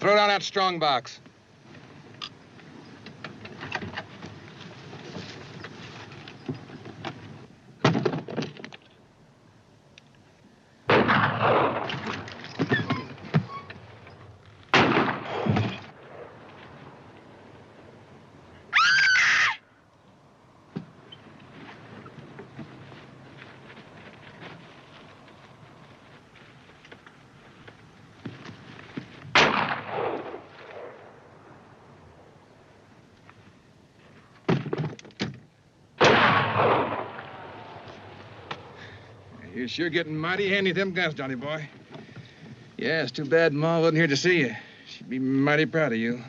Throw down that strong box. You're sure getting mighty handy with them guns, Johnny boy. Yeah, it's too bad Ma wasn't here to see you. She'd be mighty proud of you.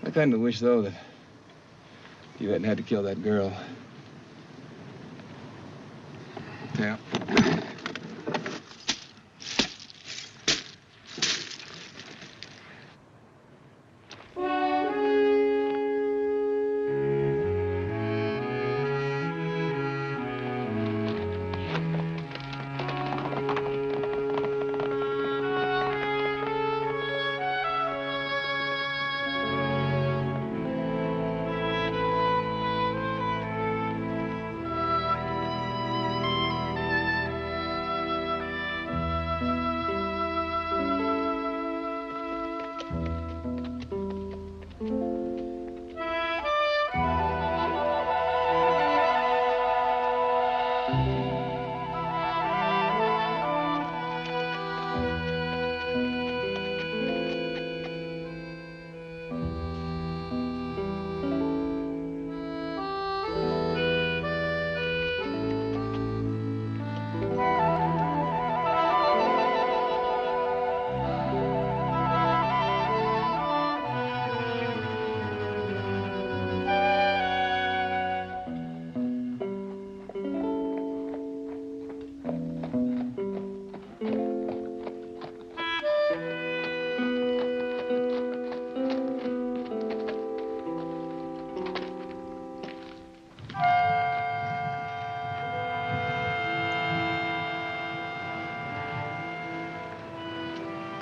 I kind of wish, though, that you hadn't had to kill that girl. Yeah.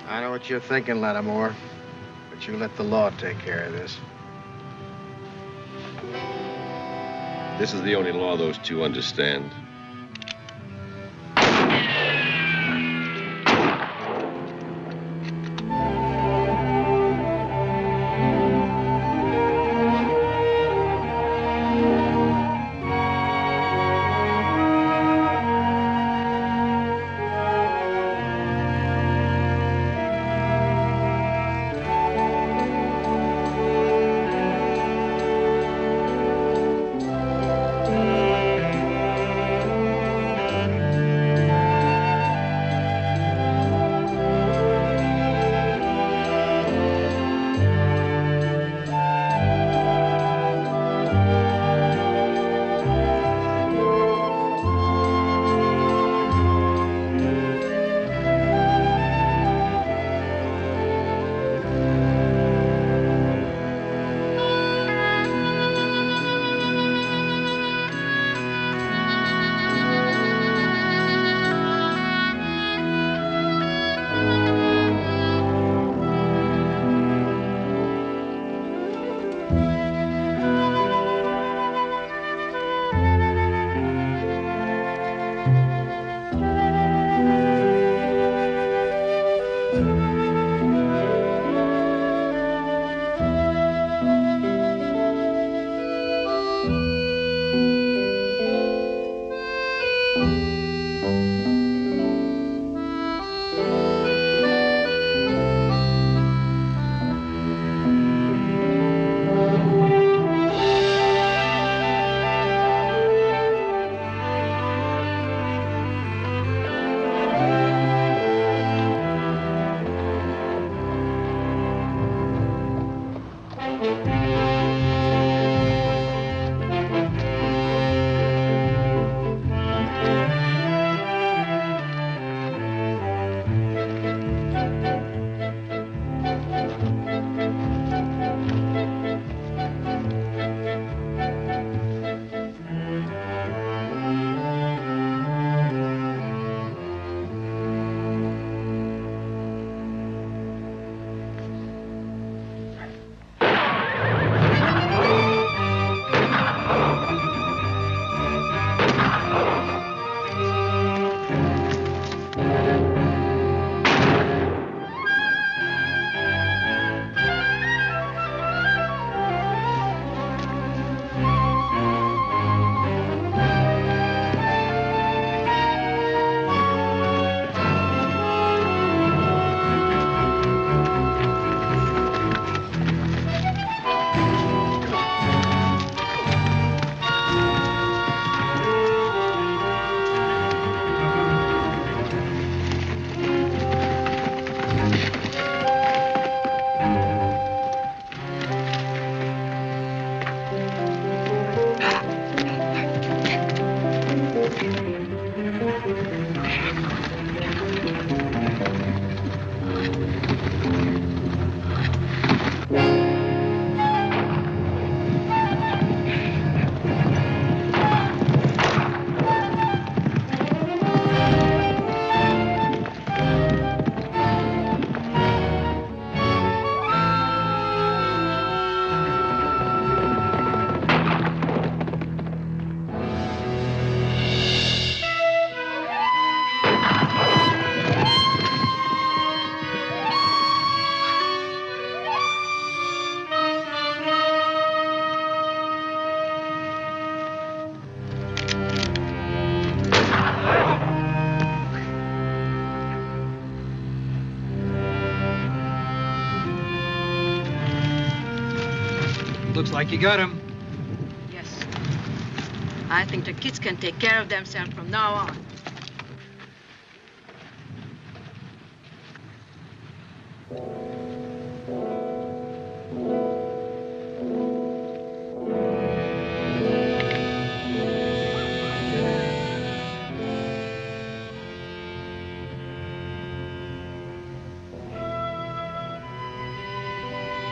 I know what you're thinking, Lattimore, but you let the law take care of this. This is the only law those two understand. Looks like you got him. Yes. I think the kids can take care of themselves from now on.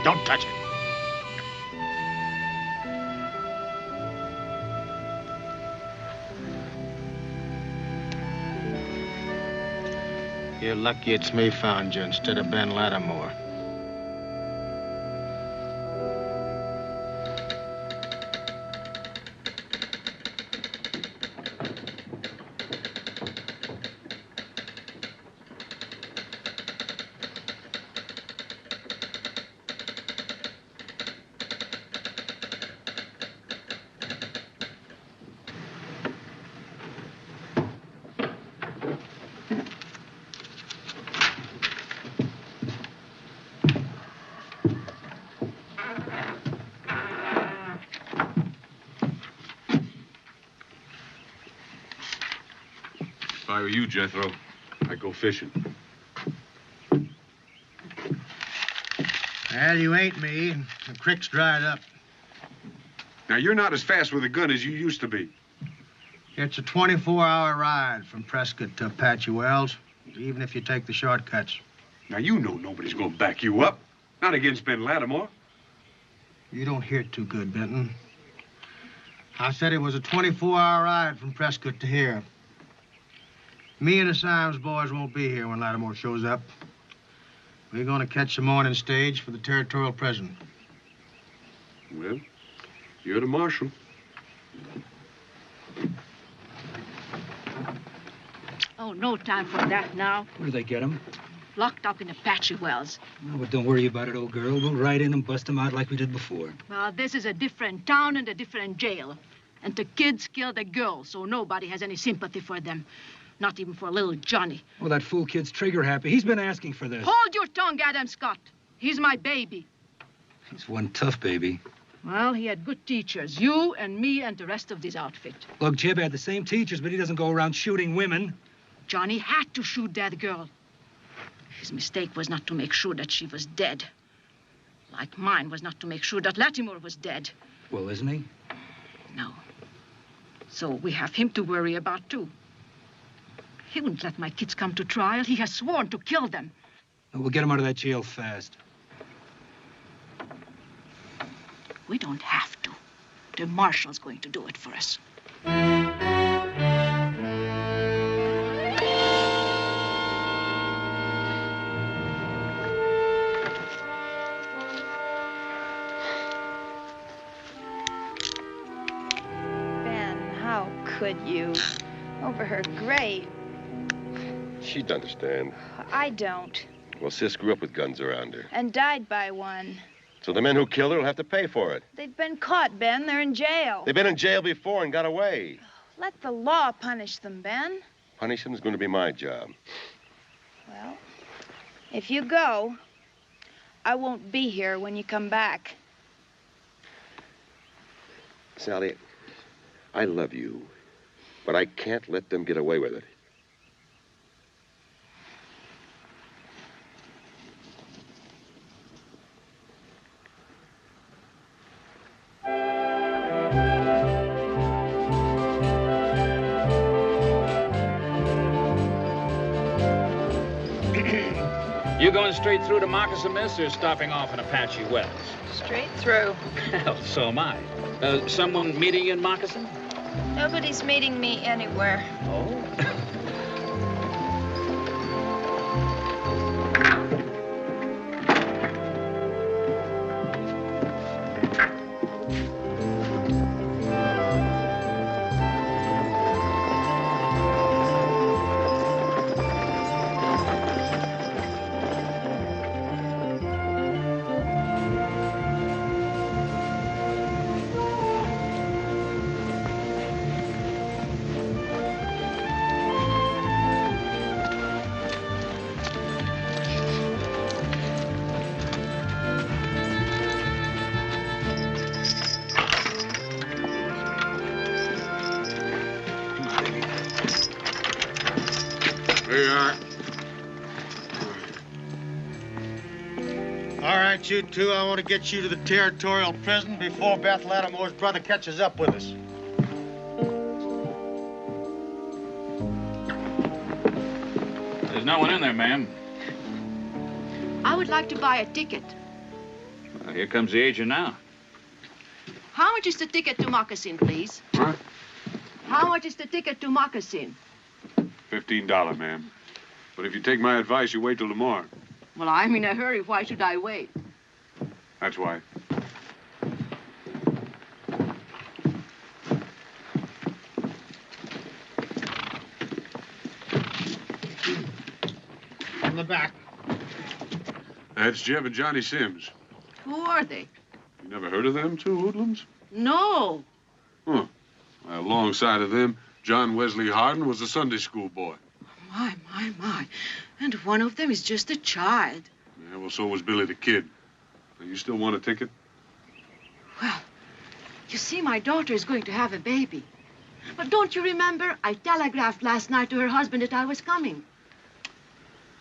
Don't touch it. You're lucky it's me found you instead of Ben Lattimore. If I were you, Jethro, I'd go fishing. Well, you ain't me. The creek's dried up. Now, you're not as fast with a gun as you used to be. It's a 24-hour ride from Prescott to Apache Wells, even if you take the shortcuts. Now, you know nobody's gonna back you up. Not against Ben Lattimore. You don't hear too good, Benton. I said it was a 24-hour ride from Prescott to here. Me and the Symes boys won't be here when Lattimore shows up. We're gonna catch the morning stage for the territorial prison. Well, you're the marshal. Oh, no time for that now. Where do they get him? Locked up in Apache Wells. No, but don't worry about it, old girl. We'll ride in and bust them out like we did before. Well, this is a different town and a different jail. And the kids killed a girl, so nobody has any sympathy for them. Not even for little Johnny. Well, that fool kid's trigger happy. He's been asking for this. Hold your tongue, Adam Scott. He's my baby. He's one tough baby. Well, he had good teachers. You and me and the rest of this outfit. Look, Jib had the same teachers, but he doesn't go around shooting women. Johnny had to shoot that girl. His mistake was not to make sure that she was dead. Like mine was not to make sure that Lattimore was dead. Well, isn't he? No. So we have him to worry about, too. He wouldn't let my kids come to trial. He has sworn to kill them. We'll get him out of that jail fast. We don't have to. The marshal's going to do it for us. Ben, how could you? Over her grave. She'd understand. I don't. Well, Sis grew up with guns around her. And died by one. So the men who killed her will have to pay for it. They've been caught, Ben. They're in jail. They've been in jail before and got away. Let the law punish them, Ben. Punish them is going to be my job. Well, if you go, I won't be here when you come back. Sally, I love you, but I can't let them get away with it. You going straight through to Moccasin, miss, or stopping off in Apache Wells? Straight through. Well, so am I. Someone meeting you in Moccasin? Nobody's meeting me anywhere. Oh? Here you are. All right, you two, I want to get you to the territorial prison before Beth Lattimore's brother catches up with us. There's no one in there, ma'am. I would like to buy a ticket. Well, here comes the agent now. How much is the ticket to Moccasin, please? Huh? How much is the ticket to Moccasin? $15, ma'am. But if you take my advice, you wait till tomorrow. Well, I'm in a hurry. Why should I wait? That's why. In the back. That's Jeb and Johnny Sims. Who are they? You never heard of them two hoodlums? No. Huh. Well, alongside of them, John Wesley Hardin was a Sunday school boy. My. And one of them is just a child. Yeah, well, so was Billy the Kid. Now, you still want a ticket? Well, you see, my daughter is going to have a baby. But don't you remember? I telegraphed last night to her husband that I was coming.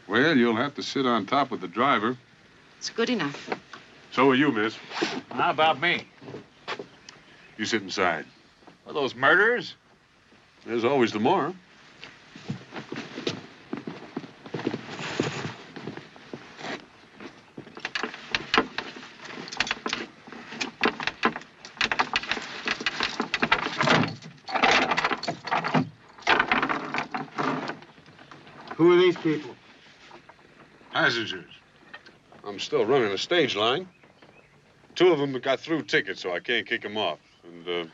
Well, you'll have to sit on top with the driver. It's good enough. So are you, miss. How about me? You sit inside. Are those murderers? There's always tomorrow. Who are these people? Passengers. I'm still running a stage line. Two of them got through tickets, so I can't kick them off. And,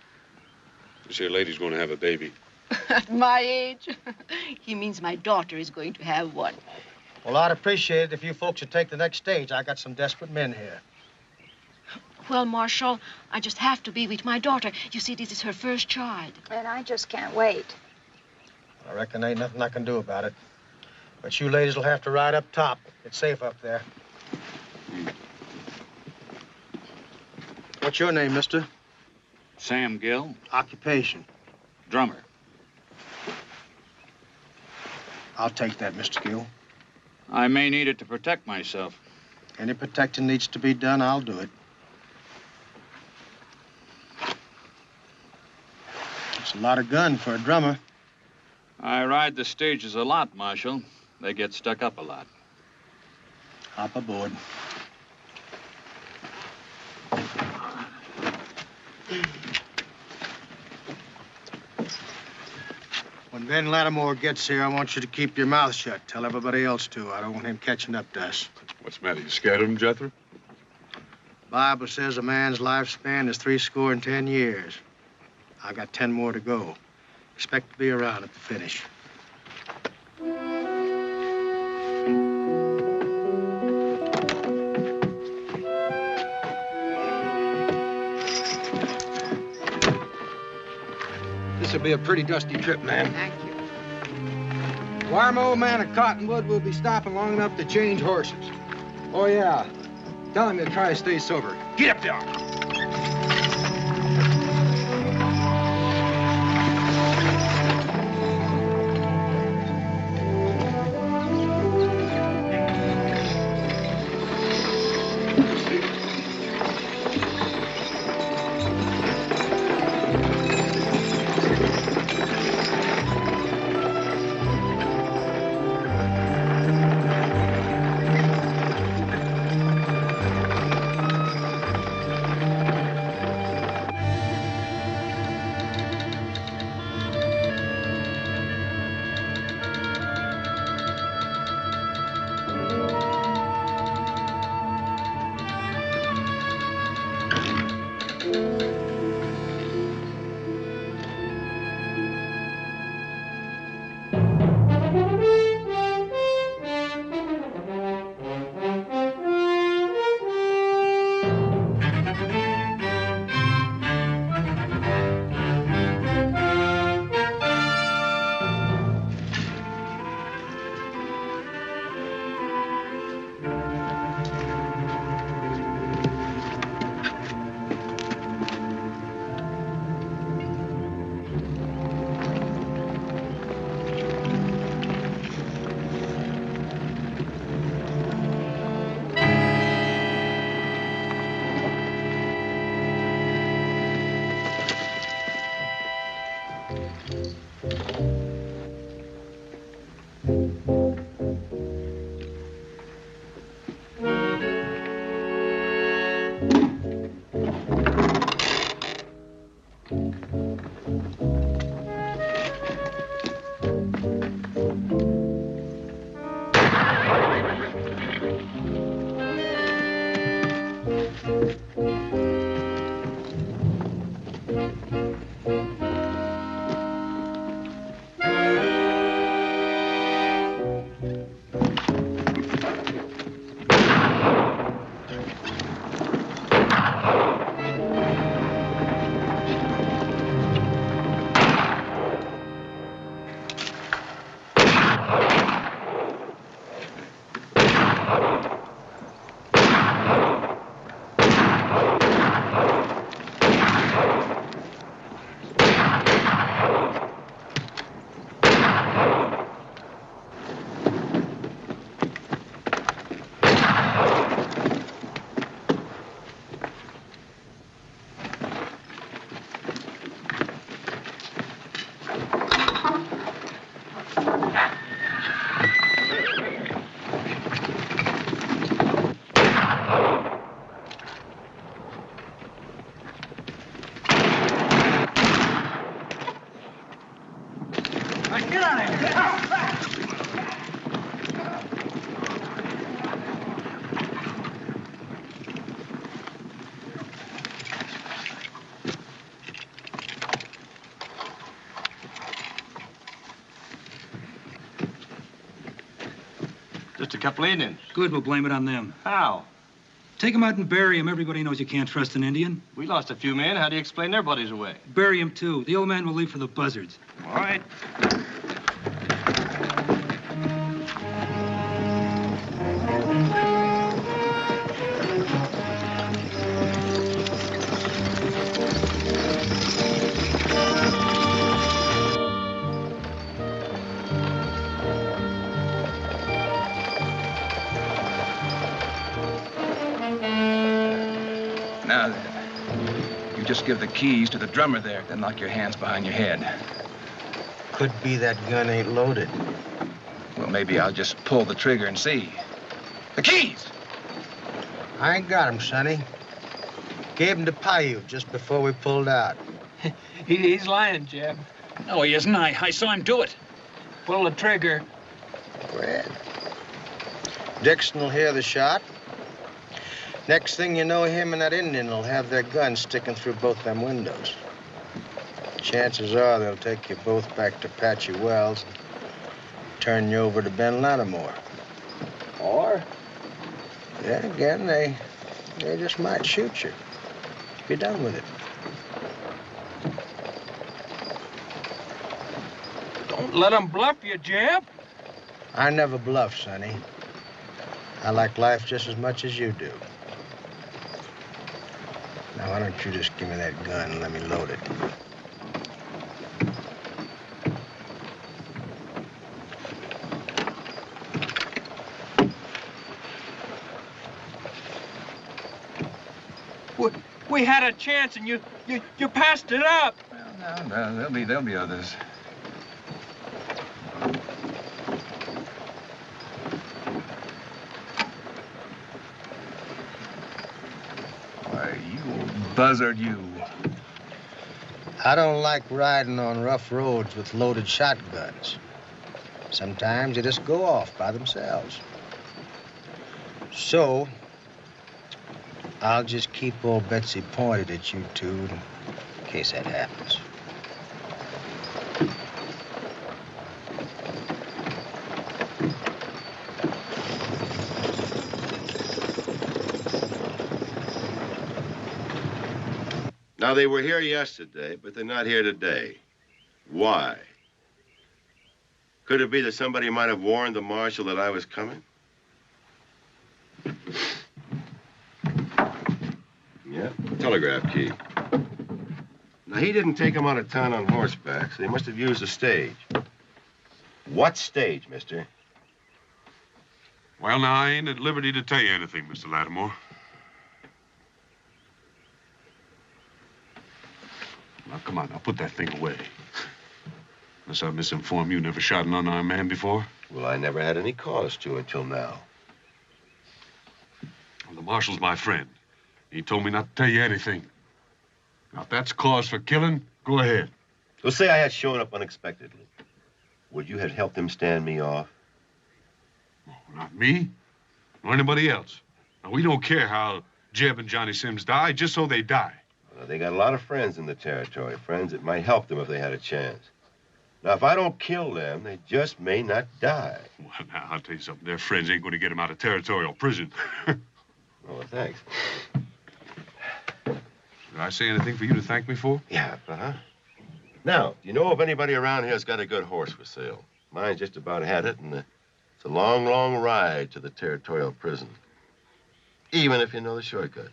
this here lady's going to have a baby. At my age? He means my daughter is going to have one. Well, I'd appreciate it if you folks would take the next stage. I got some desperate men here. Well, Marshal, I just have to be with my daughter. You see, this is her first child. And I just can't wait. I reckon ain't nothing I can do about it. But you ladies will have to ride up top. It's safe up there. What's your name, mister? Sam Gill, Occupation. drummer. I'll take that, Mr. Gill. I may need it to protect myself. Any protecting needs to be done, I'll do it. It's a lot of gun for a drummer. I ride the stages a lot, Marshal. They get stuck up a lot. Hop aboard. When Ben Lattimore gets here, I want you to keep your mouth shut. Tell everybody else to. I don't want him catching up to us. What's the matter? You scared of him, Jethro? Bible says a man's lifespan is 10 years. I got 10 more to go. Expect to be around at the finish. This'll be a pretty dusty trip, man. Thank you. Wire my old man at Cottonwood will be stopping long enough to change horses. Oh, yeah. Tell him to try to stay sober. Get up there. Just a couple Indians. Good, we'll blame it on them. How? Take them out and bury them. Everybody knows you can't trust an Indian. We lost a few men. How do you explain their bodies away? Bury them, too. The old man will leave for the buzzards. All right. Now then, you just give the keys to the drummer there, then lock your hands behind your head. Could be that gun ain't loaded. Well, maybe I'll just pull the trigger and see. The keys! I ain't got 'em, Sonny. Gave 'em to Paiute just before we pulled out. He's lying, Jeb. No, he isn't. I saw him do it. Pull the trigger. Red. Dixon will hear the shot. Next thing you know, him and that Indian will have their guns sticking through both them windows. Chances are they'll take you both back to Patchy Wells and turn you over to Ben Lattimore. Or, then again, they just might shoot you. Be done with it. Don't let him bluff you, Jeb. I never bluff, Sonny. I like life just as much as you do. Now, why don't you just give me that gun and let me load it? We had a chance and you passed it up. Well, no, there'll be others. Why, you old buzzard, you. I don't like riding on rough roads with loaded shotguns. Sometimes they just go off by themselves. So, I'll just keep old Betsy pointed at you two in case that happens. Now, they were here yesterday, but they're not here today. Why? Could it be that somebody might have warned the marshal that I was coming? Yeah, telegraph key. Now, he didn't take him out of town on horseback, so he must have used a stage. What stage, mister? Well, now, I ain't at liberty to tell you anything, Mr. Lattimore. Now, come on, now, put that thing away. Unless I'm misinformed, you never shot an unarmed man before? Well, I never had any cause to until now. Well, the marshal's my friend. He told me not to tell you anything. Now, if that's cause for killing, go ahead. Well, say I had shown up unexpectedly. Would you have helped him stand me off? Oh, not me, nor anybody else. Now, we don't care how Jeb and Johnny Sims die, just so they die. Well, they got a lot of friends in the territory, friends that might help them if they had a chance. Now, if I don't kill them, they just may not die. Well, now, I'll tell you something. Their friends ain't going to get them out of territorial prison. Oh, thanks. Did I say anything for you to thank me for? Yeah, Now, do you know if anybody around here's got a good horse for sale? Mine just about had it, and it's a long, long ride to the territorial prison. Even if you know the shortcuts.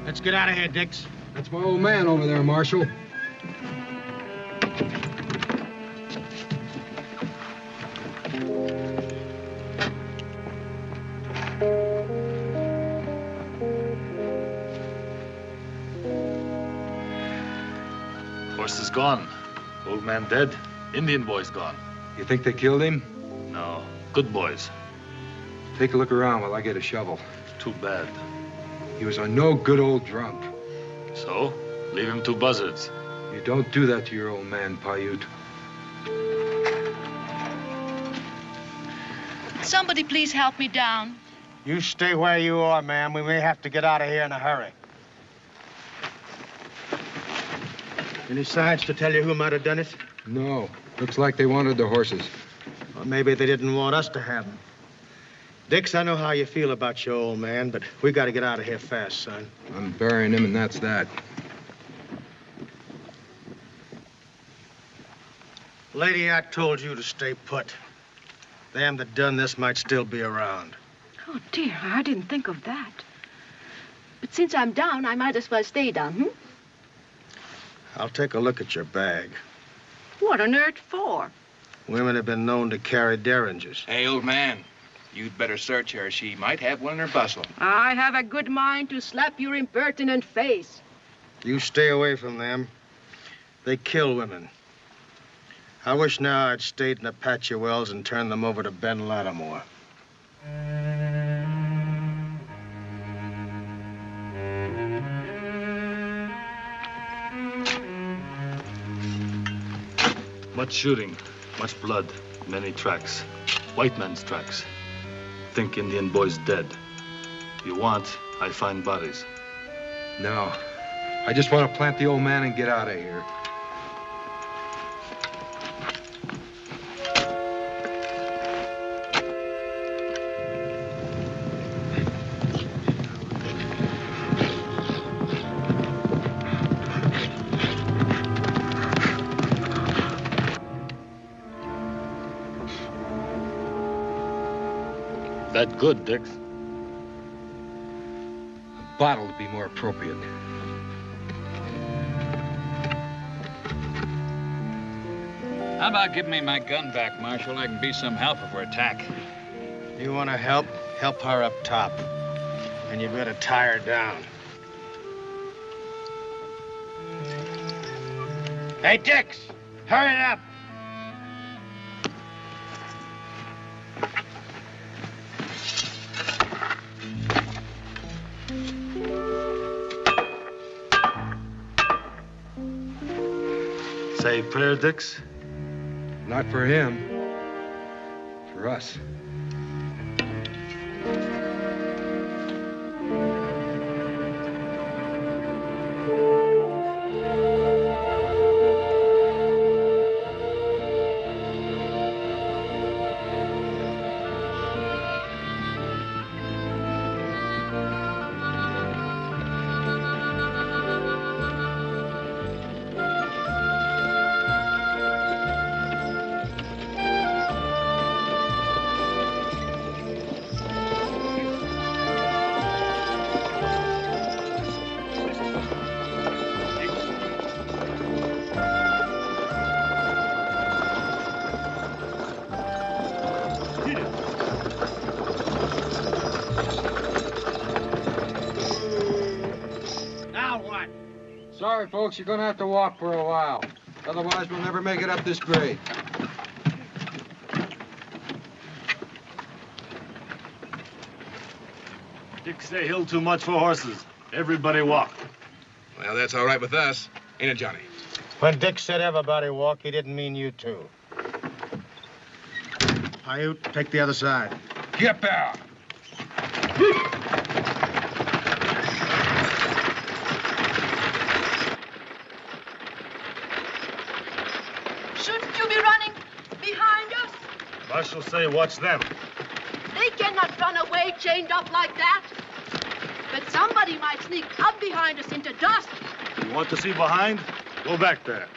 Let's get out of here, Dix. That's my old man over there, Marshal. Horse is gone. Old man dead. Indian boy's gone. You think they killed him? No. Good boys. Take a look around while I get a shovel. Too bad. He was a no good old drunk. So, leave him to buzzards. You don't do that to your old man, Paiute. Somebody please help me down. You stay where you are, ma'am. We may have to get out of here in a hurry. Any signs to tell you who might have done it? No. Looks like they wanted the horses. Well, maybe they didn't want us to have them. Dix, I know how you feel about your old man, but we got to get out of here fast, son. I'm burying him, and that's that. Lady, I told you to stay put. Them that done this might still be around. Oh, dear, I didn't think of that. But since I'm down, I might as well stay down, I'll take a look at your bag. What on earth for? Women have been known to carry derringers. Hey, old man, you'd better search her. She might have one in her bustle. I have a good mind to slap your impertinent face. You stay away from them. They kill women. I wish now I'd stayed in Apache Wells and turned them over to Ben Lattimore. Much shooting, much blood, many tracks. White man's tracks. Think Indian boy's dead. You want, I find bodies. No. I just want to plant the old man and get out of here. That good, Dix. A bottle would be more appropriate. How about giving me my gun back, Marshal? I can be some help if we're attacked. You want to help? Help her up top. And you better tie her down. Hey, Dix! Hurry it up! Say prayer, Dix? Not for him. For us. Sorry, folks, you're gonna have to walk for a while. Otherwise, we'll never make it up this grade. Dick say hill too much for horses. Everybody walk. Well, that's all right with us. Ain't it, Johnny? When Dick said everybody walk, he didn't mean you two. Paiute, take the other side. Get there! Shouldn't you be running behind us? Marshal say watch them. They cannot run away chained up like that. But somebody might sneak up behind us into dust. You want to see behind? Go back there.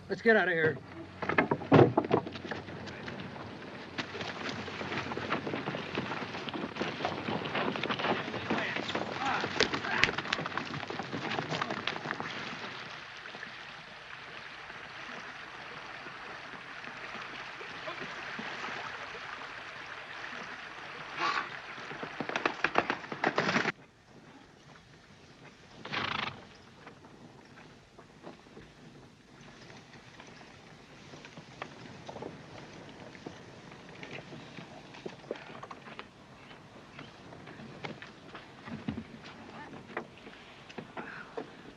Let's get out of here.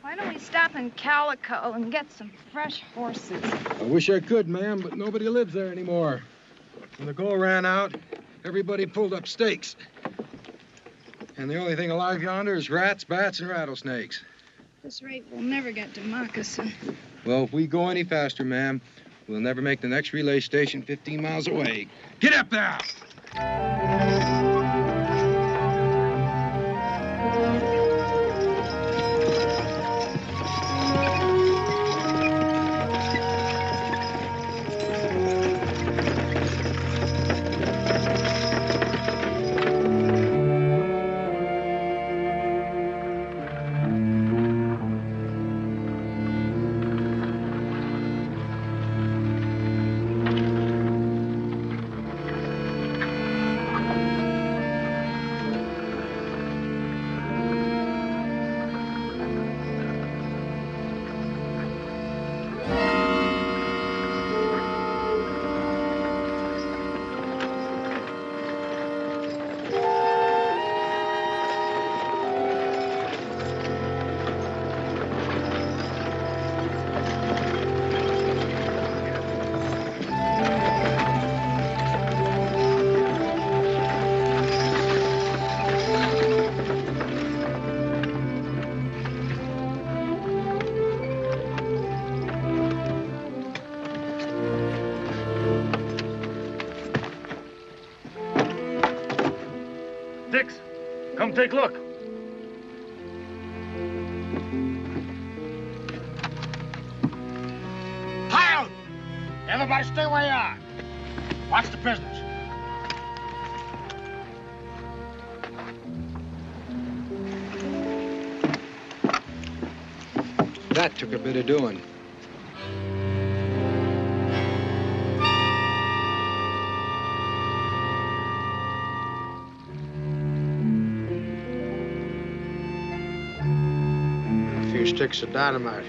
Why don't we stop in Calico and get some fresh horses? I wish I could, ma'am, but nobody lives there anymore. When the gold ran out, everybody pulled up stakes. And the only thing alive yonder is rats, bats, and rattlesnakes. At this rate, we'll never get to Moccasin. Well, if we go any faster, ma'am, we'll never make the next relay station 15 miles away. Get up there! Dix, come take a look. Out! Everybody stay where you are. Watch the prisoners. That took a bit of doing. A few sticks of dynamite.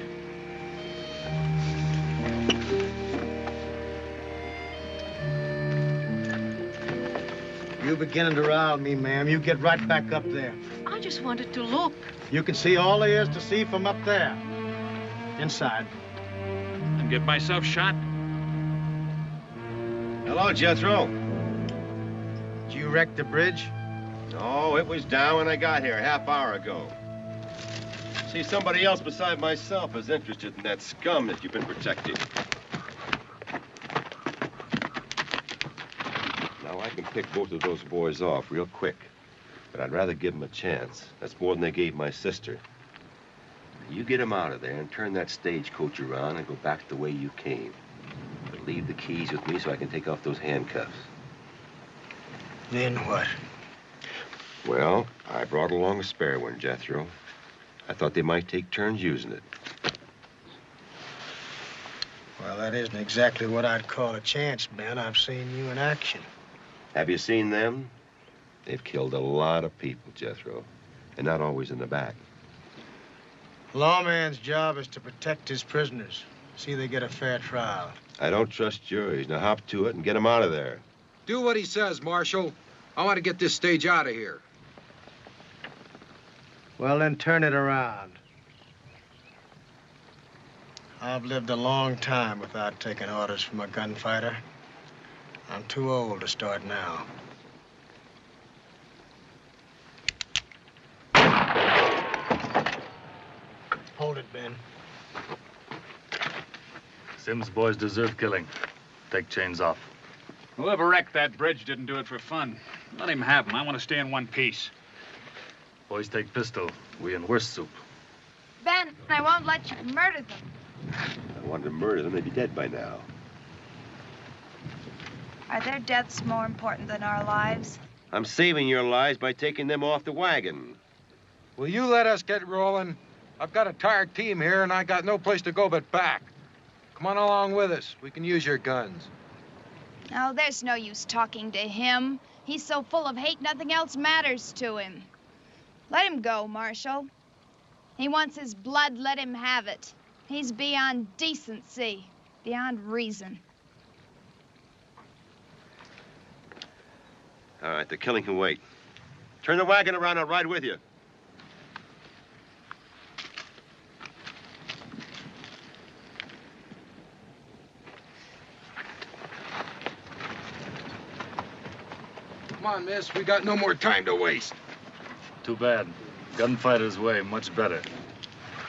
You beginning to rile me, ma'am. You get right back up there. I just wanted to look. You can see all there is to see from up there. Inside. And get myself shot? Hello, Jethro. Did you wreck the bridge? No, it was down when I got here a half hour ago. See, somebody else beside myself is interested in that scum that you've been protecting. Now, I can pick both of those boys off real quick, but I'd rather give them a chance. That's more than they gave my sister. You get them out of there and turn that stagecoach around and go back the way you came. But leave the keys with me so I can take off those handcuffs. Then what? Well, I brought along a spare one, Jethro. I thought they might take turns using it. Well, that isn't exactly what I'd call a chance, Ben. I've seen you in action. Have you seen them? They've killed a lot of people, Jethro, and not always in the back. Lawman's job is to protect his prisoners. See they get a fair trial. I don't trust juries. Now hop to it and get them out of there. Do what he says, Marshal. I want to get this stage out of here. Well, then turn it around. I've lived a long time without taking orders from a gunfighter. I'm too old to start now. Hold it, Ben. Sim's boys deserve killing. Take chains off. Whoever wrecked that bridge didn't do it for fun. Let him have them. I want to stay in one piece. Boys take pistol. We in worse soup. Ben, I won't let you murder them. I wanted to murder them. They'd be dead by now. Are their deaths more important than our lives? I'm saving your lives by taking them off the wagon. Will you let us get rolling? I've got a tired team here, and I got no place to go but back. Come on along with us. We can use your guns. Oh, there's no use talking to him. He's so full of hate, nothing else matters to him. Let him go, Marshal. He wants his blood, let him have it. He's beyond decency, beyond reason. All right, the killing can wait. Turn the wagon around, I'll ride with you. Come on, miss. We got no more time to waste. Too bad. Gunfighter's way, much better.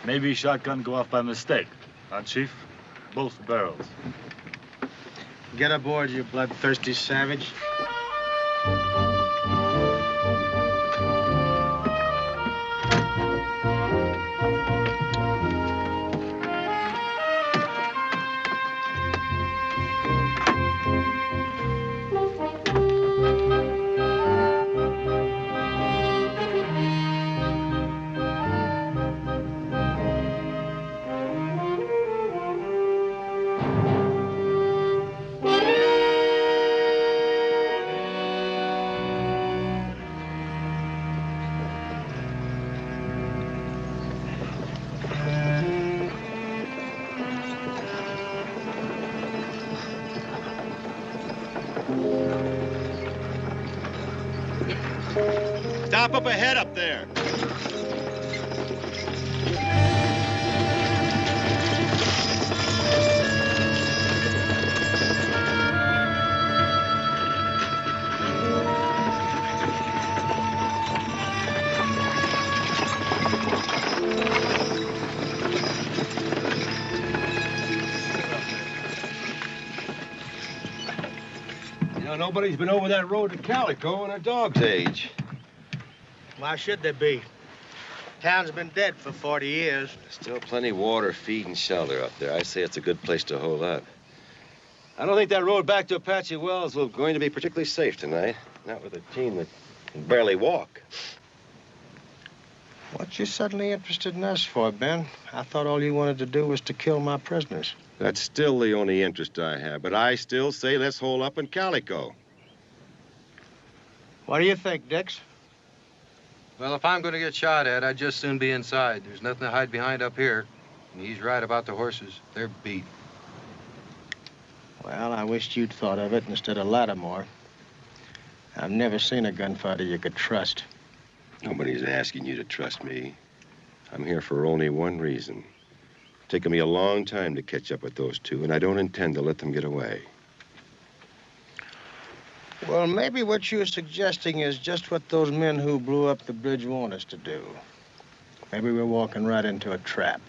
Maybe shotgun go off by mistake. Huh, Chief? Both barrels. Get aboard, you bloodthirsty savage. Stop up ahead up there. You know, nobody's been over that road to Calico in a dog's age. Why should there be? Town's been dead for 40 years. There's still plenty of water, feed, and shelter up there. I say it's a good place to hold up. I don't think that road back to Apache Wells will going to be particularly safe tonight. Not with a team that can barely walk. What you suddenly interested in us for, Ben? I thought all you wanted to do was to kill my prisoners. That's still the only interest I have, but I still say let's hold up in Calico. What do you think, Dix? Well, if I'm going to get shot at, I'd just soon be inside. There's nothing to hide behind up here. And he's right about the horses. They're beat. Well, I wished you'd thought of it instead of Lattimore. I've never seen a gunfighter you could trust. Nobody's asking you to trust me. I'm here for only one reason. It's taken me a long time to catch up with those two, and I don't intend to let them get away. Well, maybe what you're suggesting is just what those men who blew up the bridge want us to do. Maybe we're walking right into a trap.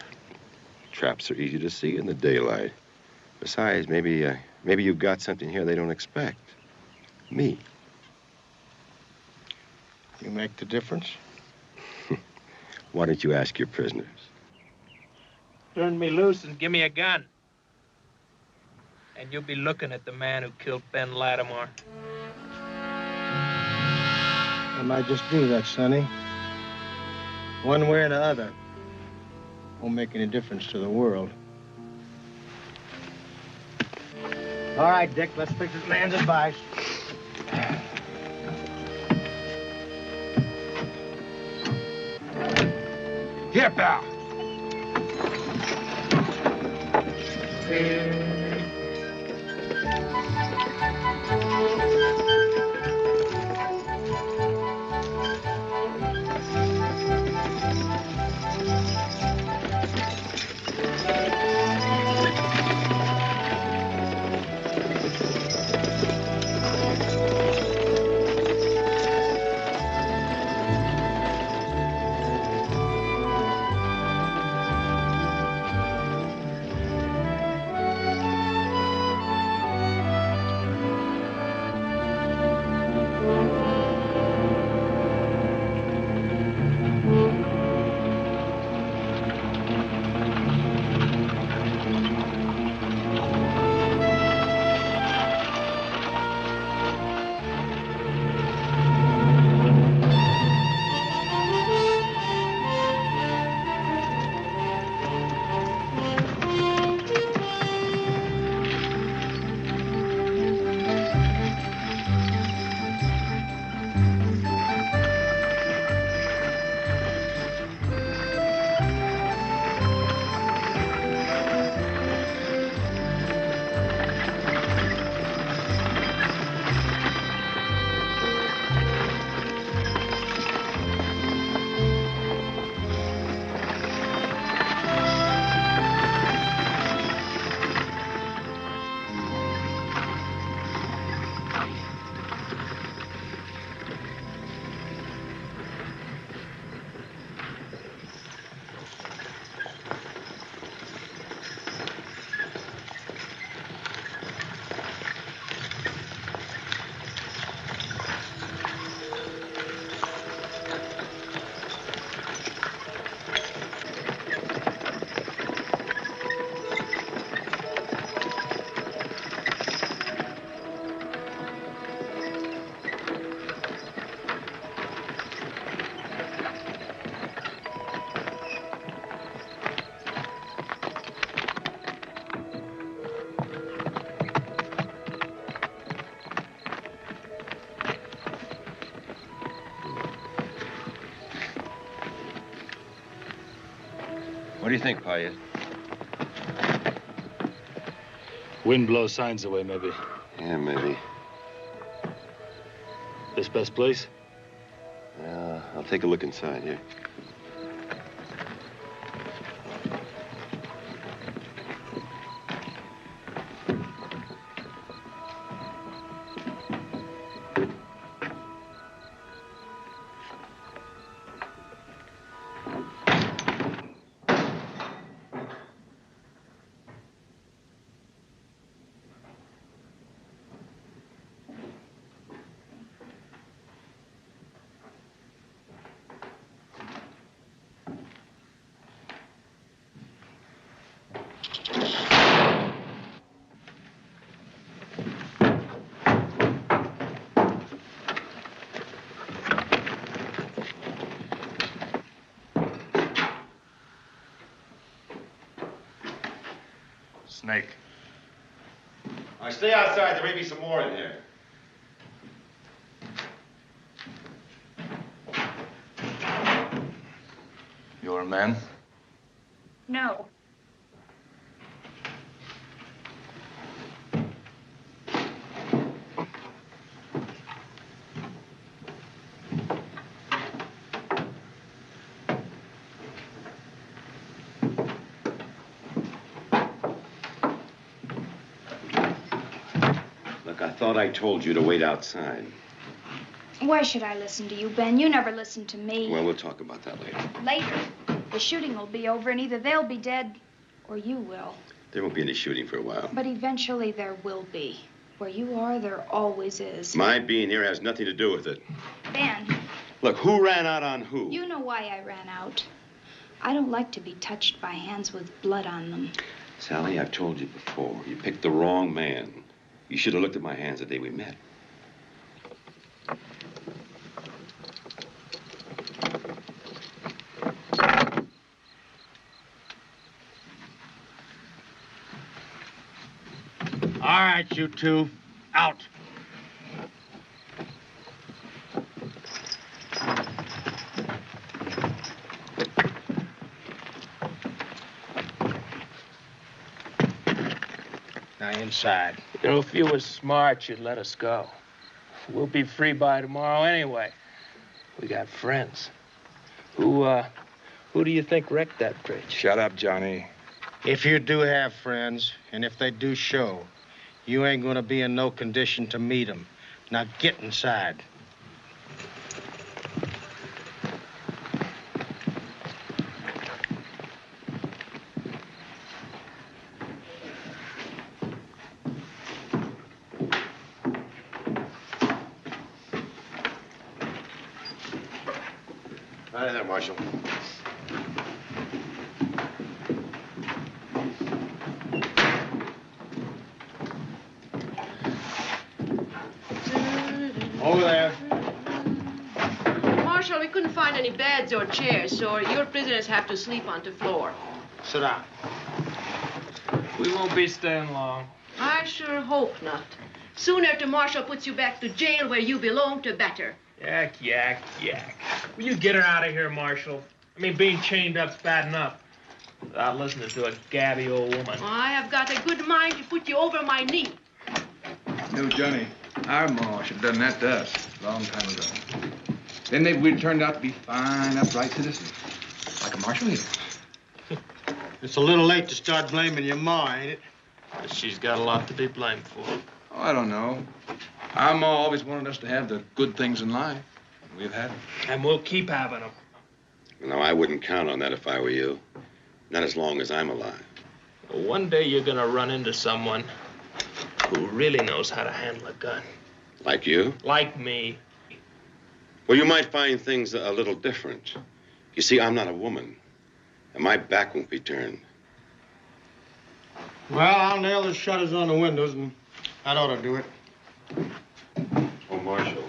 Traps are easy to see in the daylight. Besides, maybe you've got something here they don't expect. Me. You make the difference? Why don't you ask your prisoners? Turn me loose and give me a gun. And you'll be looking at the man who killed Ben Lattimore. I might just do that, Sonny. One way or the other. won't make any difference to the world. All right, Dick, let's fix this man's advice. Here, pal. What do you think, Payette? Wind blows signs away, maybe. Yeah, maybe. This best place? Yeah, I'll take a look inside here. Snake. I stay outside. There may be some more in here. You're a man? No. Look, I thought I told you to wait outside. Why should I listen to you, Ben? You never listen to me. Well, we'll talk about that later. Later, the shooting will be over, and either they'll be dead or you will. There won't be any shooting for a while. But eventually there will be. Where you are, there always is. My being here has nothing to do with it. Ben. Look, who ran out on who? You know why I ran out. I don't like to be touched by hands with blood on them. Sally, I've told you before. You picked the wrong man. You should have looked at my hands the day we met. right, you two. Out. Now inside. You know, if you were smart, you'd let us go. We'll be free by tomorrow anyway. We got friends. Who do you think wrecked that bridge? Shut up, Johnny. If you do have friends, and if they do show, you ain't gonna be in no condition to meet them. Now get inside. Hi there, Marshal. Over there. Marshal, we couldn't find any beds or chairs, so your prisoners have to sleep on the floor. Sit down. We won't be staying long. I sure hope not. Sooner the marshal puts you back to jail where you belong, the better. Yak, yak, yak. Will you get her out of here, Marshal? I mean, being chained up's bad enough. Without listening to a gabby old woman. I have got a good mind to put you over my knee. No, Johnny. Our ma should have done that to us a long time ago. Then maybe we'd turned out to be fine, upright citizens. Like a marshal here. It's a little late to start blaming your ma, ain't it? She's got a lot to be blamed for. Oh, I don't know. Our ma always wanted us to have the good things in life. And we've had them. And we'll keep having them. No, I wouldn't count on that if I were you. Not as long as I'm alive. One day you're gonna run into someone who really knows how to handle a gun. Like you? Like me. Well, you might find things a little different. You see, I'm not a woman. And my back won't be turned. Well, I'll nail the shutters on the windows, and that ought to do it. Oh, Marshal,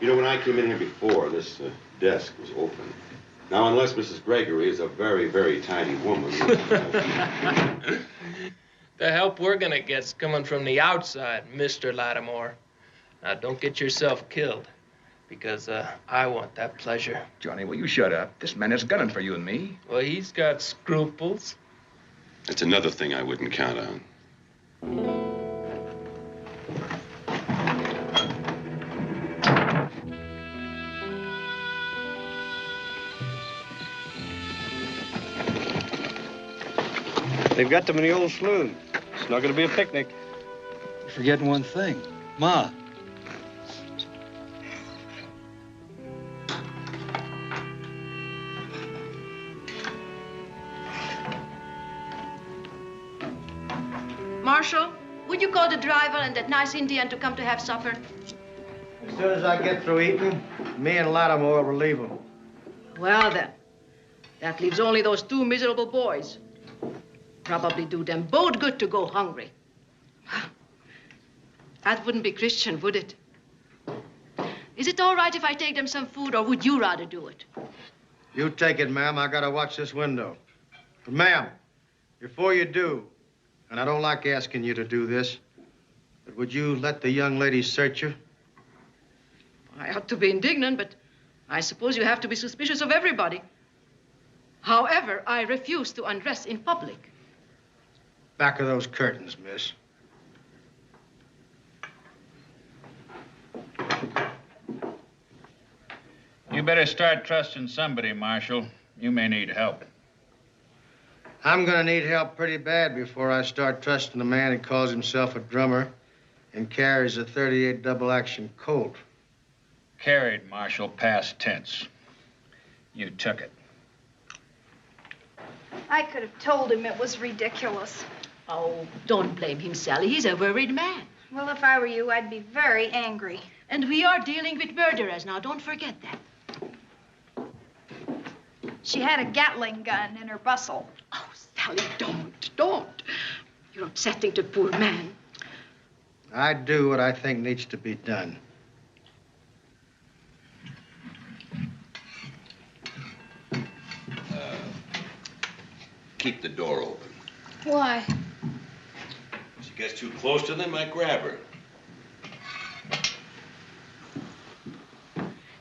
you know, when I came in here before, this desk was open. Now, unless Mrs. Gregory is a very, very tiny woman. The help we're gonna get's coming from the outside, Mr. Lattimore. Now, don't get yourself killed, because I want that pleasure. Johnny, will you shut up? This man is gunning for you and me. Well, he's got scruples. That's another thing I wouldn't count on. They've got them in the old saloon. It's not going to be a picnic. You're forgetting one thing. Ma. Marshal, would you call the driver and that nice Indian to come to have supper? As soon as I get through eating, me and Lattimore will leave them. Well, then. That leaves only those two miserable boys. Probably do them both good to go hungry. That wouldn't be Christian, would it? Is it all right if I take them some food, or would you rather do it? You take it, ma'am. I gotta watch this window. But, ma'am, before you do, and I don't like asking you to do this, but would you let the young lady search you? I ought to be indignant, but I suppose you have to be suspicious of everybody. However, I refuse to undress in public. Back of those curtains, miss. You better start trusting somebody, Marshal. You may need help. I'm gonna need help pretty bad before I start trusting a man who calls himself a drummer and carries a .38 double-action Colt. Carried, Marshal, past tense. You took it. I could have told him it was ridiculous. Oh, don't blame him, Sally. He's a worried man. Well, if I were you, I'd be very angry. And we are dealing with murderers now. Don't forget that. She had a Gatling gun in her bustle. Oh, Sally, don't. You're upsetting the poor man. I do what I think needs to be done. Keep the door open. Why? You gets too close to them, I grab her.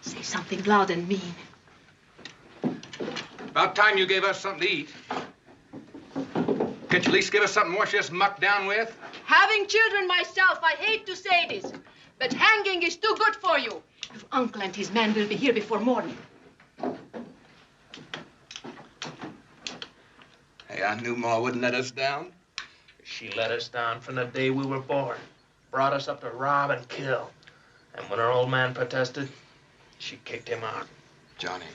Say something loud and mean. About time you gave us something to eat. Can't you at least give us something more to just muck down with? Having children myself, I hate to say this, but hanging is too good for you. If Uncle and his men will be here before morning. Hey, I knew Ma wouldn't let us down. She let us down from the day we were born. Brought us up to rob and kill. And when our old man protested, she kicked him out. Johnny,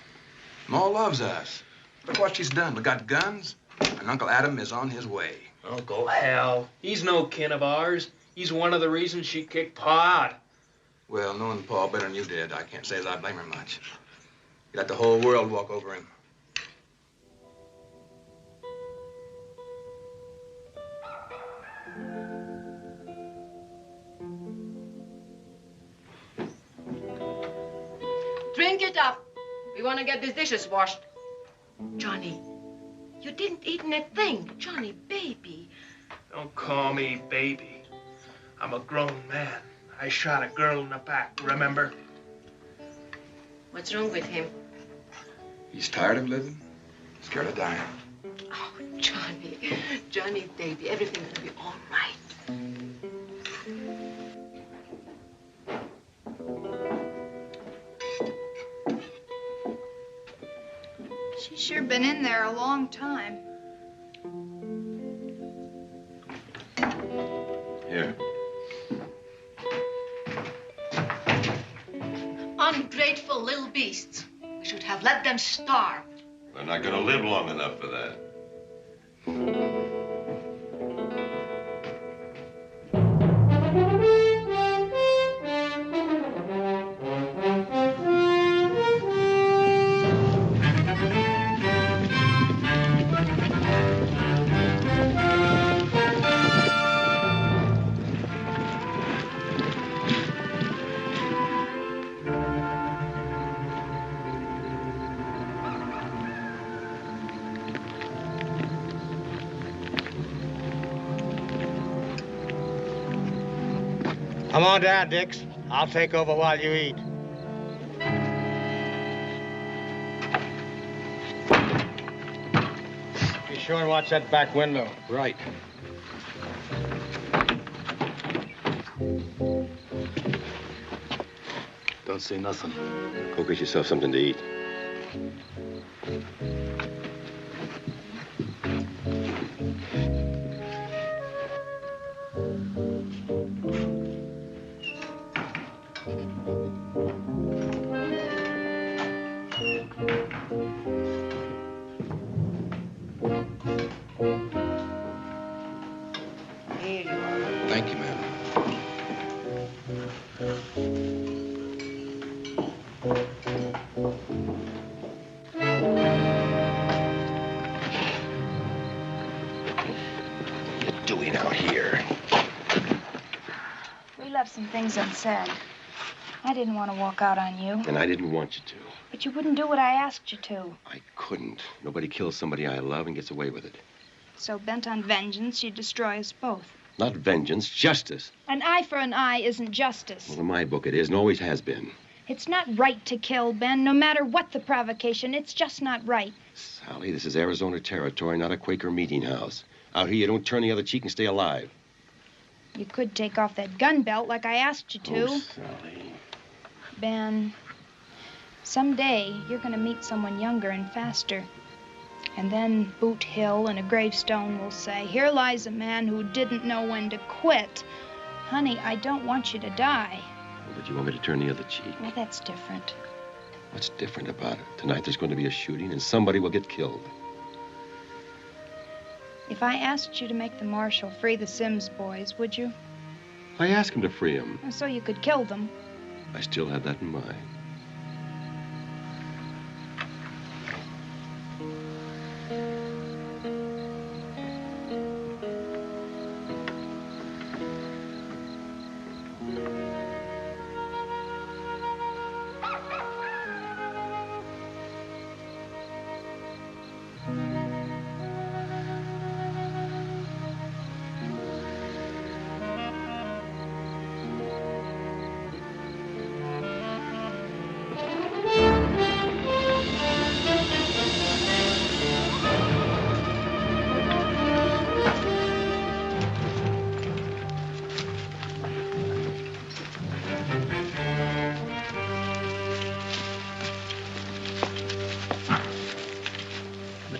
Ma loves us. Look what she's done. We got guns, and Uncle Adam is on his way. Uncle Hal, he's no kin of ours. He's one of the reasons she kicked Pa out. Well, knowing Pa better than you did, I can't say that I blame her much. You let the whole world walk over him. Drink it up. We want to get these dishes washed. Johnny, you didn't eat a thing. Johnny, baby. Don't call me baby. I'm a grown man. I shot a girl in the back, remember? What's wrong with him? He's tired of living, scared of dying. Oh, Johnny. Johnny, baby, everything will be all right. She's sure been in there a long time. Here. Ungrateful little beasts. We should have let them starve. They're not gonna live long enough for that. Come on down, Dix. I'll take over while you eat. Be sure and watch that back window. Right. Don't say nothing. Go get yourself something to eat. Thank you, ma'am. What are you doing out here? We left some things unsaid. I didn't want to walk out on you. And I didn't want you to. But you wouldn't do what I asked you to. I couldn't. Nobody kills somebody I love and gets away with it. So bent on vengeance, you'd destroy us both. Not vengeance, justice. An eye for an eye isn't justice. Well, in my book it is and always has been. It's not right to kill, Ben, no matter what the provocation. It's just not right. Sally, this is Arizona territory, not a Quaker meeting house. Out here, you don't turn the other cheek and stay alive. You could take off that gun belt like I asked you to. Oh, Sally. Ben, someday you're going to meet someone younger and faster. And then Boot Hill and a gravestone will say, here lies a man who didn't know when to quit. Honey, I don't want you to die. But you want me to turn the other cheek? Well, that's different. What's different about it? Tonight there's going to be a shooting and somebody will get killed. If I asked you to make the marshal free the Sims boys, would you? I asked him to free them. So you could kill them. I still have that in mind.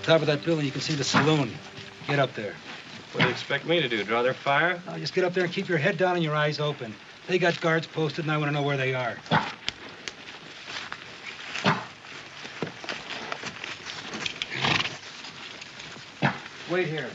top of that building, you can see the saloon. Get up there. What do you expect me to do, draw their fire? Now, just get up there and keep your head down and your eyes open. They got guards posted, and I want to know where they are. Wait here.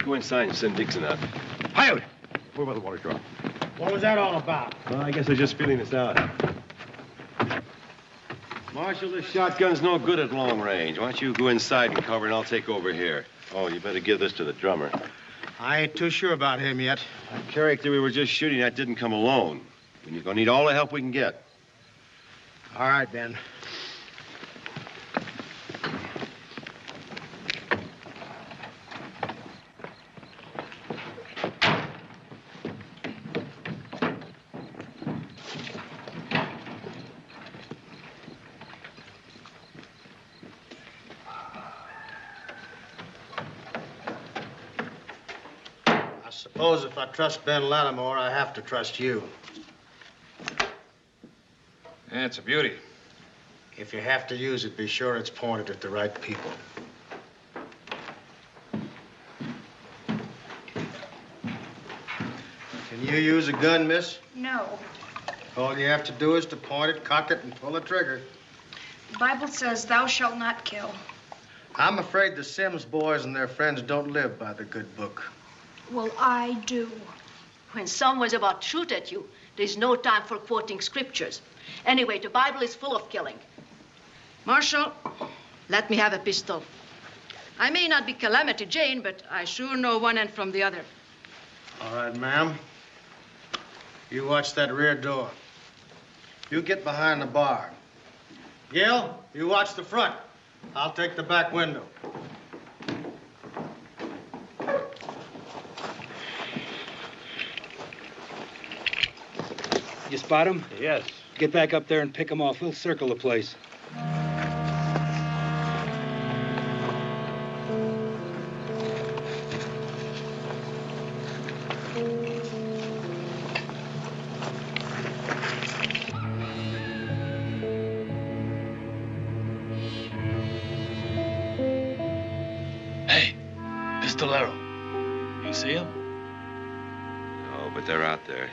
Go inside and send Dixon out. Hired! Where about the water drop? What was that all about? Well, I guess they're just feeling this out. Marshal, this shotgun's no good at long range. Why don't you go inside and cover, and I'll take over here. Oh, you better give this to the drummer. I ain't too sure about him yet. That character we were just shooting at didn't come alone. And you're gonna need all the help we can get. All right, Ben. I suppose if I trust Ben Lattimore, I have to trust you. Yeah, it's a beauty. If you have to use it, be sure it's pointed at the right people. Can you use a gun, miss? No. All you have to do is to point it, cock it, and pull the trigger. The Bible says, thou shalt not kill. I'm afraid the Sims boys and their friends don't live by the good book. Well, I do. When someone's about to shoot at you, there's no time for quoting scriptures. Anyway, the Bible is full of killing. Marshal, let me have a pistol. I may not be Calamity Jane, but I sure know one end from the other. All right, ma'am. You watch that rear door. You get behind the bar. Gil, you watch the front. I'll take the back window. You spot him? Yes. Get back up there and pick him off. We'll circle the place. Hey, Pistolero. You see him? No, but they're out there.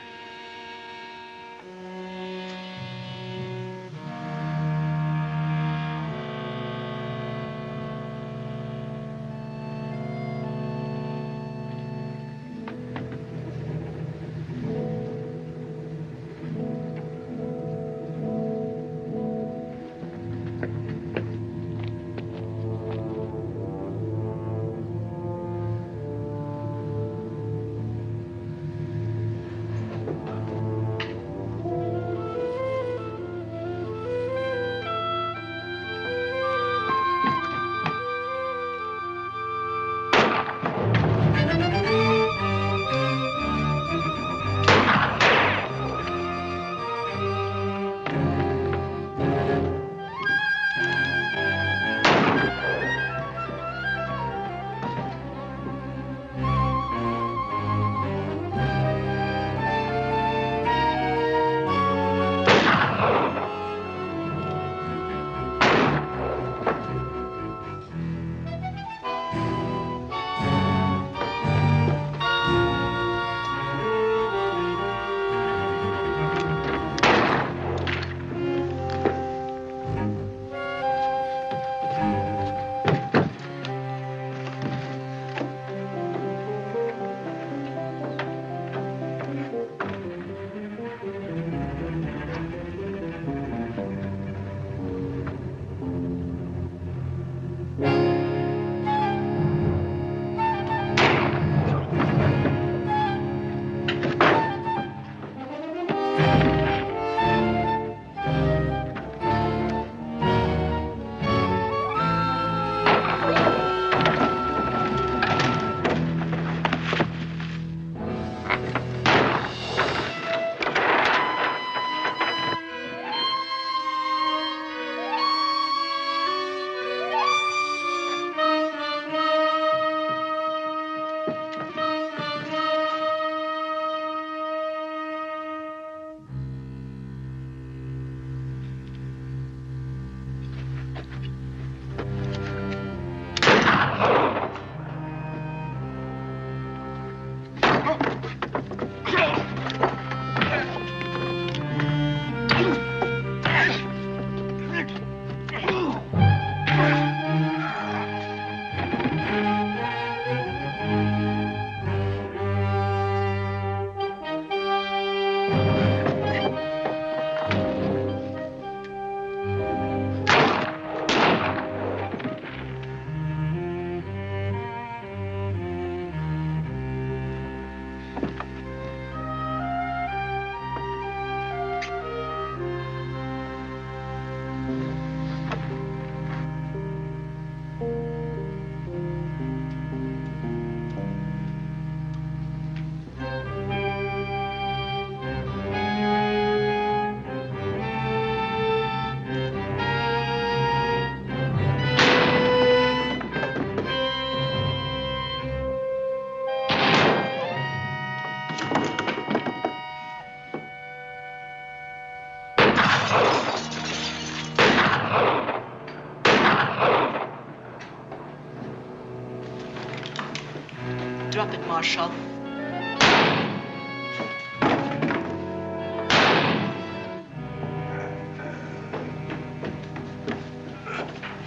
Marshal.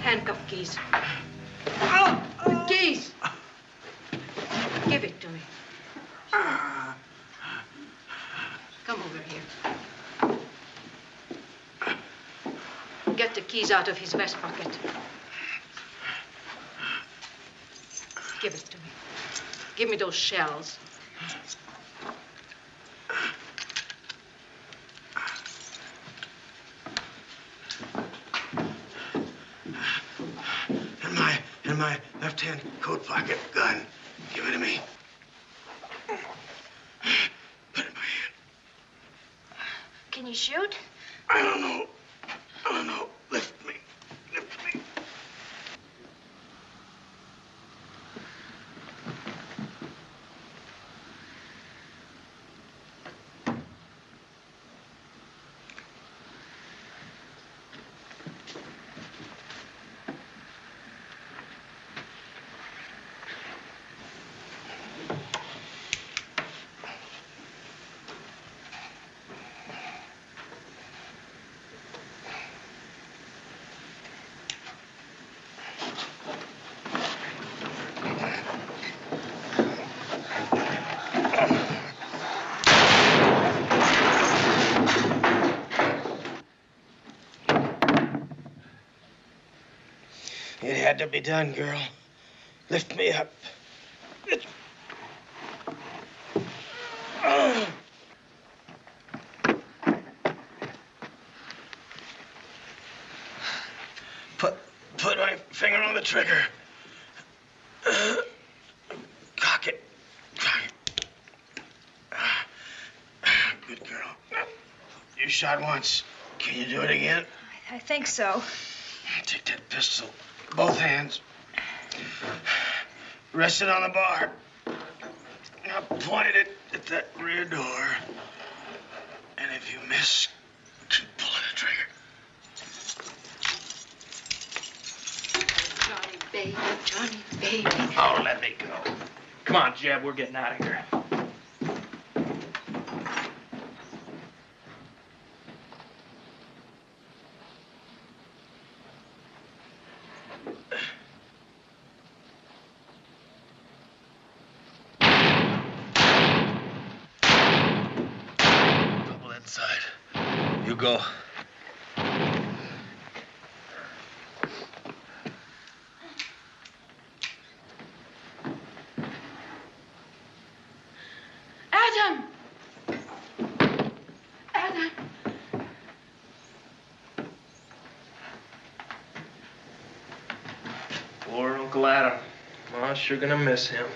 Handcuff keys. The keys. Give it to me. Come over here. Get the keys out of his vest pocket. Give it to me. Give me those shells. In my left-hand coat pocket. Gun. Give it to me. Put it in my hand. Can you shoot? I don't know. I don't know. Lift me. Lift me. It had to be done, girl. Lift me up. Put my finger on the trigger. Cock it. Cock it. Good girl. You shot once. Can you do it again? I think so. Take that pistol. Both hands. Rest it on the bar. Now point it at that rear door. And if you miss, keep pulling the trigger. Johnny, baby. Johnny, baby. Oh, let me go. Come on, Jeb, we're getting out of here. Inside. You go. Adam! Adam! Poor Uncle Adam. Ma's sure gonna miss him.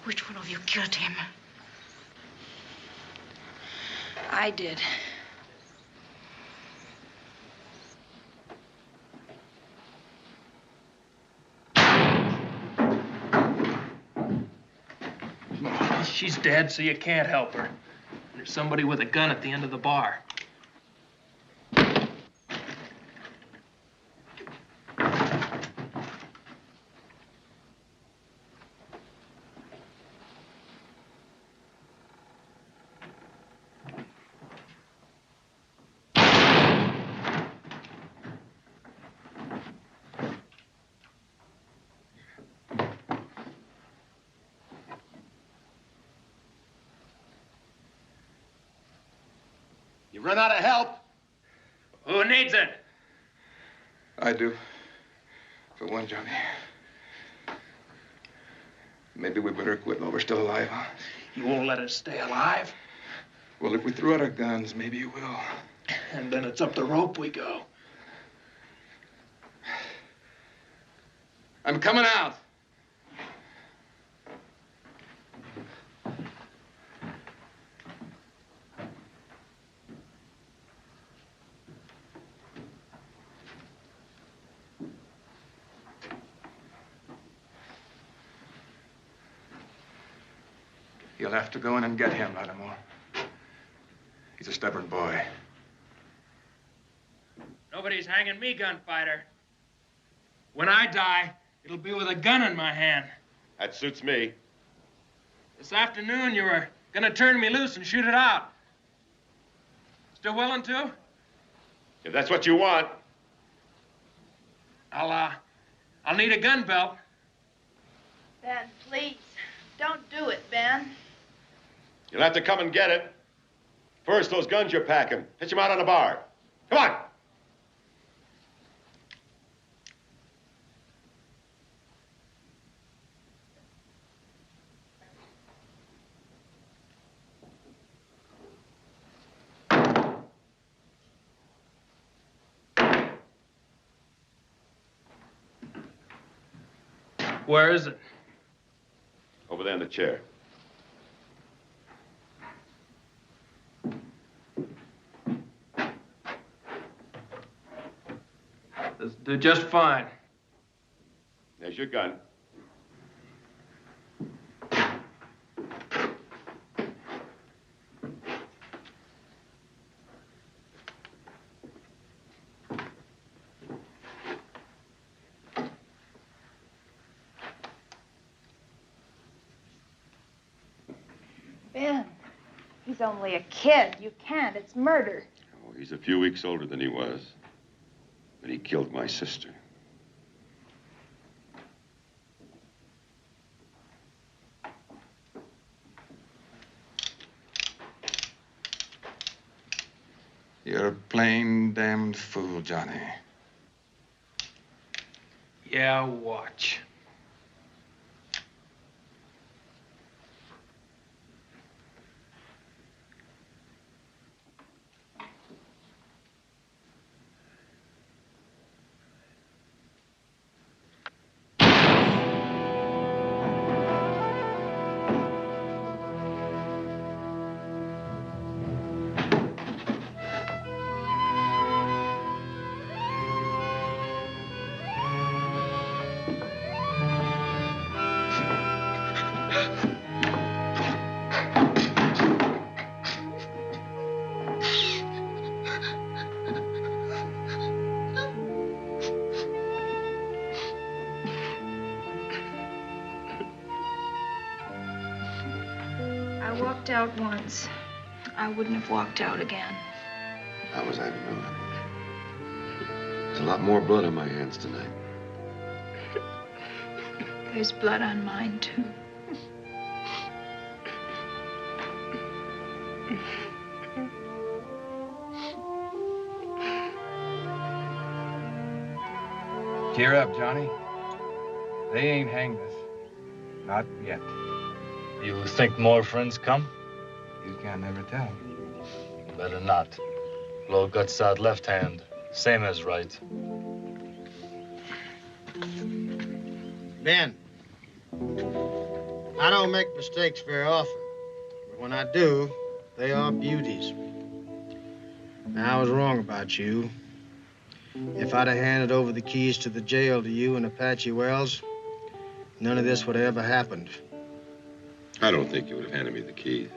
Which one of you killed him? I did. She's dead, so you can't help her. There's somebody with a gun at the end of the bar. You run out of help? Who needs it? I do. For one, Johnny. Maybe we better quit while we're still alive, huh? You won't let us stay alive? Well, if we threw out our guns, maybe you will. And then it's up the rope we go. I'm coming out. You'll have to go in and get him, Lattimore. He's a stubborn boy. Nobody's hanging me, gunfighter. When I die, it'll be with a gun in my hand. That suits me. This afternoon, you were gonna turn me loose and shoot it out. Still willing to? If that's what you want. I'll need a gun belt. Ben, please, don't do it, Ben. You'll have to come and get it. First, those guns you're packing. Pitch them out on the bar. Come on. Where is it? Over there in the chair. This'll do just fine. There's your gun. Ben, he's only a kid. You can't. It's murder. Oh, he's a few weeks older than he was. But he killed my sister. You're a plain damned fool, Johnny. Yeah, watch. I walked out once. I wouldn't have walked out again. How was I to know that? There's a lot more blood on my hands tonight. There's blood on mine, too. Cheer up, Johnny. They ain't hanged us. Not yet. You think more friends come? You can never tell. Better not. Blow guts out left hand, same as right. Ben, I don't make mistakes very often, but when I do, they are beauties. Now, I was wrong about you. If I'd have handed over the keys to the jail to you in Apache Wells, none of this would have ever happened. I don't think you would have handed me the keys.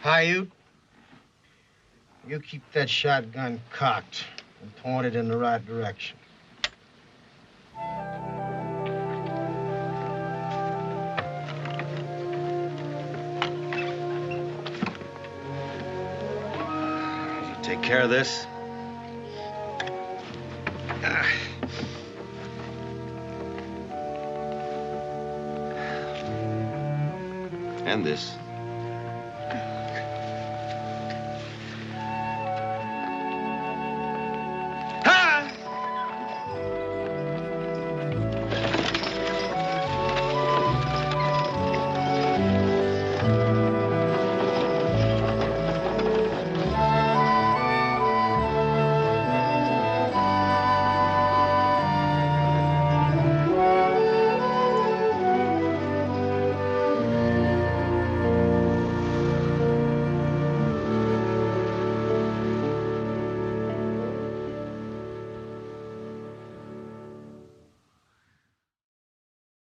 Hi-Ute, you keep that shotgun cocked and pointed in the right direction. Take care of this. And this.